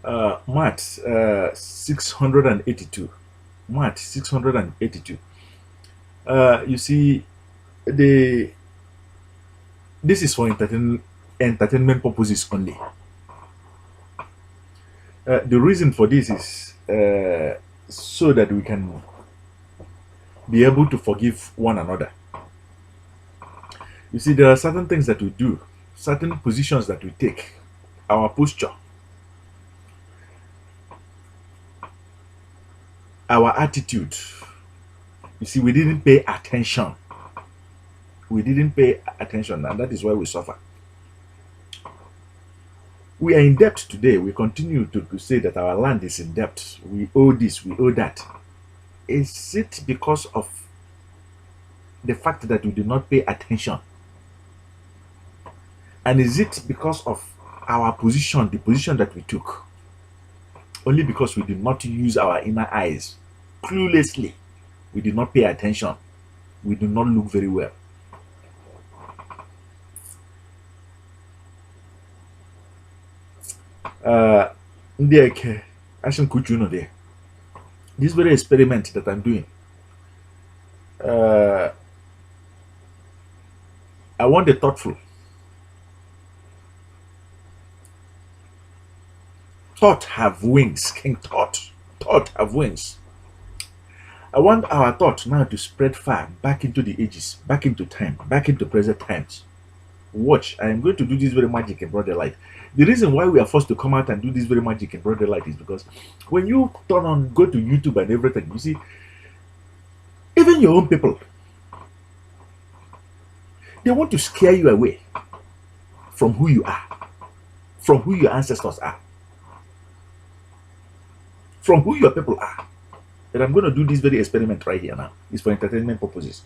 Maat 682. Maat 682. You see, the this is for entertainment purposes only. The reason for this is so that we can be able to forgive one another. You see, there are certain things that we do, certain positions that we take, our posture, our attitude. You see, we didn't pay attention. We didn't pay attention, and that is why we suffer. We are in debt today. We continue to say that our land is in debt. We owe this, we owe that. Is it because of the fact that we did not pay attention? And is it because of our position, the position that we took? Only because we did not use our inner eyes cluelessly. We did not pay attention. We do not look very well. This very experiment that I'm doing, I want the thoughtful. Thought have wings, King Thought. Thought have wings. I want our thought now to spread far back into the ages, back into time, back into present times. Watch, I am going to do this very magic in broad daylight. The reason why we are forced to come out and do this very magic in broad daylight is because when you turn on, go to YouTube and everything, you see, even your own people, they want to scare you away from who you are, from who your ancestors are, from who your people are. And I'm going to do this very experiment right here now. It's for entertainment purposes.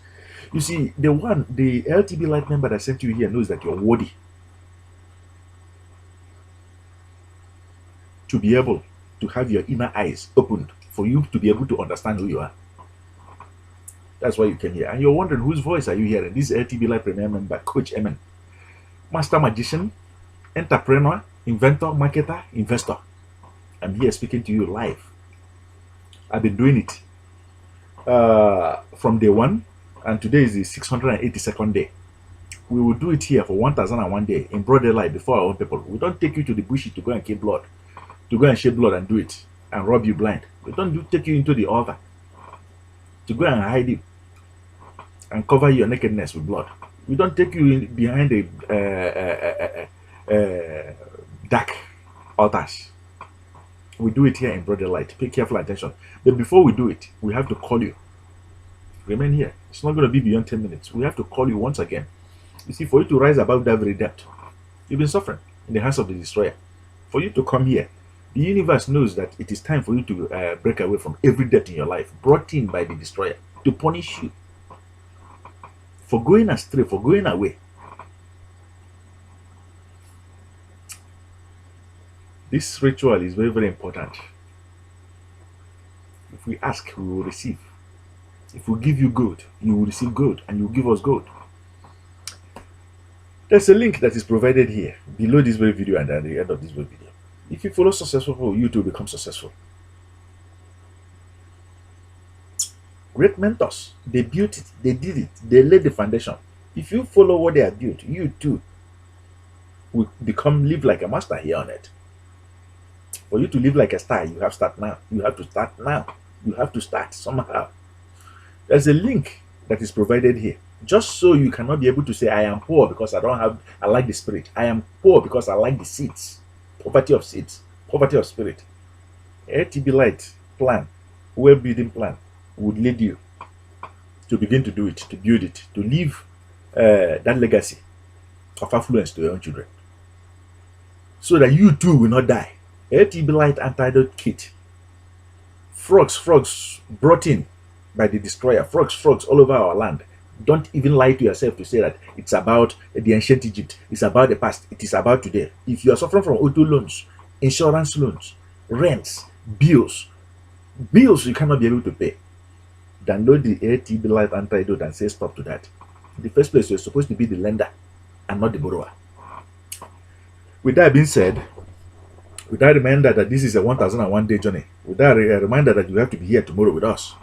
You see, the LTB Light member that sent you here knows that you're worthy to be able to have your inner eyes opened for you to be able to understand who you are. That's why you came here. And you're wondering, whose voice are you hearing? This is LTB Light Premier member, COACHEMEN, master magician, entrepreneur, inventor, marketer, investor. I'm here speaking to you live. I've been doing it from day one, and today is the 682nd day. We will do it here for 1001 day in broad daylight before our own people. We don't take you to the bush to go and kill blood, to go and shed blood and do it and rob you blind. We don't take you into the altar to go and hide you and cover your nakedness with blood. We don't take you in behind the dark altars. We do it here in broad daylight. Pay careful attention. But before we do it, we have to call you. Remain here. It's not going to be beyond 10 minutes. We have to call you once again. You see, for you to rise above that very depth, you've been suffering in the hands of the destroyer. For you to come here, the universe knows that it is time for you to break away from every debt in your life, brought in by the destroyer to punish you for going astray, for going away. This ritual is very, very important. If we ask, we will receive. If we give you gold, you will receive gold, and you will give us gold. There's a link that is provided here below this very video and at the end of this very video. If you follow successful people, you too become successful. Great mentors, they built it, they did it, they laid the foundation. If you follow what they have built, you too will live like a master here on earth. For you to live like a star, you have to start now. You have to start now. You have to start somehow. There's a link that is provided here. Just so you cannot be able to say, I am poor because I like the spirit. I am poor because I like the seeds. Poverty of seeds. Poverty of spirit. LTB Light plan, well-building plan, would lead you to begin to do it, to build it, to leave that legacy of affluence to your own children. So that you too will not die. LTB Light antidote kit. Frogs brought in by the destroyer. Frogs all over our land. Don't even lie to yourself to say that it's about the ancient Egypt. It's about the past. It is about today. If you are suffering from auto loans, insurance loans, rents, bills you cannot be able to pay, download the LTB Light antidote and say stop to that. In the first place, you're supposed to be the lender and not the borrower. With that being said, With that reminder that this is a 1001 day journey, with that reminder that you have to be here tomorrow with us,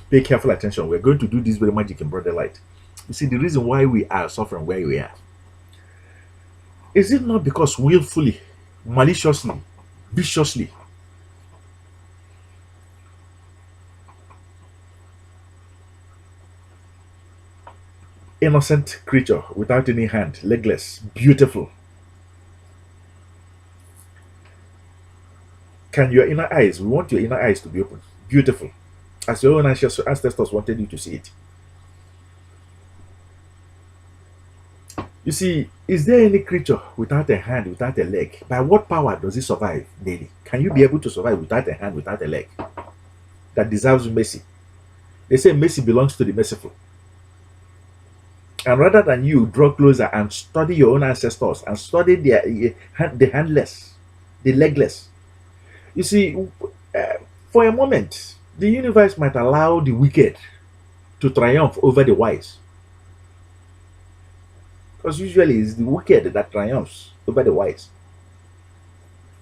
pay careful attention. We're going to do this very magic in broad daylight. You see, the reason why we are suffering where we are, is it not because willfully, maliciously, viciously, innocent creature without any hand, legless, beautiful? Can your inner eyes, we want your inner eyes to be open, beautiful, as your own ancestors wanted you to see it. You see, is there any creature without a hand, without a leg? By what power does it survive daily? Can you be able to survive without a hand, without a leg? That deserves mercy. They say mercy belongs to the merciful. And rather than you draw closer and study your own ancestors and study the handless, the legless, you see, for a moment, the universe might allow the wicked to triumph over the wise. Because usually it's the wicked that triumphs over the wise.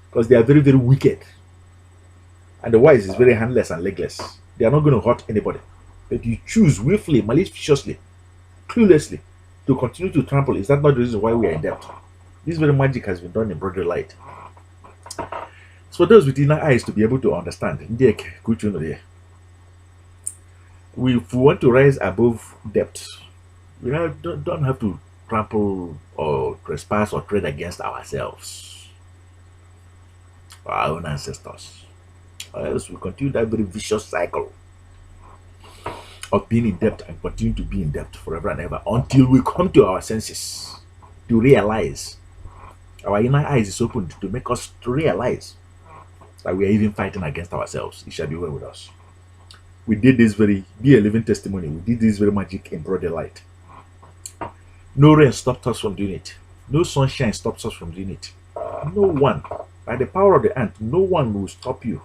Because they are very, very wicked. And the wise is very handless and legless. They are not going to hurt anybody. But you choose willfully, maliciously, cluelessly to continue to trample. Is that not the reason why we are in debt? This very magic has been done in broad daylight. It's for those with inner eyes to be able to understand. If we want to rise above debt, we don't have to trample or trespass or trade against ourselves, our own ancestors, or else we continue that very vicious cycle of being in debt and continue to be in debt forever and ever until we come to our senses to realize, our inner eyes is opened to make us to realize that we are even fighting against ourselves. It shall be well with us. We did this very, be a living testimony. We did this very magic in broad daylight. No rain stopped us from doing it. No sunshine stops us from doing it. No one, by the power of the ant, no one will stop you.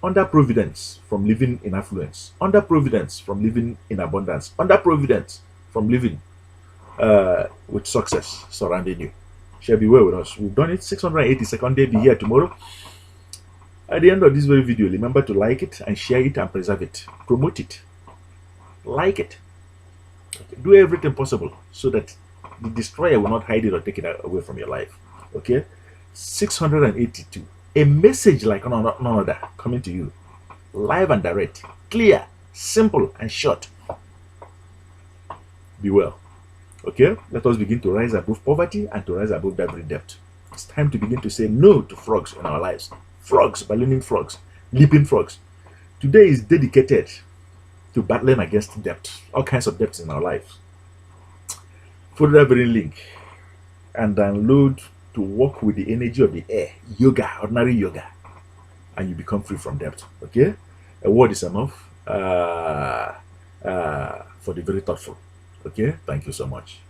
Under providence from living in affluence. Under providence from living in abundance. Under providence from living with success surrounding you. Shall be well with us. We've done it. 682nd day. Be here tomorrow. At the end of this very video, remember to like it and share it and preserve it. Promote it. Like it. Do everything possible so that the destroyer will not hide it or take it away from your life. Okay? 682. A message like none other coming to you. Live and direct. Clear. Simple and short. Be well. Okay? Let us begin to rise above poverty and to rise above that very debt. It's time to begin to say no to frogs in our lives. Frogs, ballooning frogs, leaping frogs. Today is dedicated to battling against debt, all kinds of debts in our lives. Follow that very link and download to work with the energy of the air, yoga, ordinary yoga, and you become free from debt. Okay? A word is enough for the very thoughtful. Okay? Thank you so much.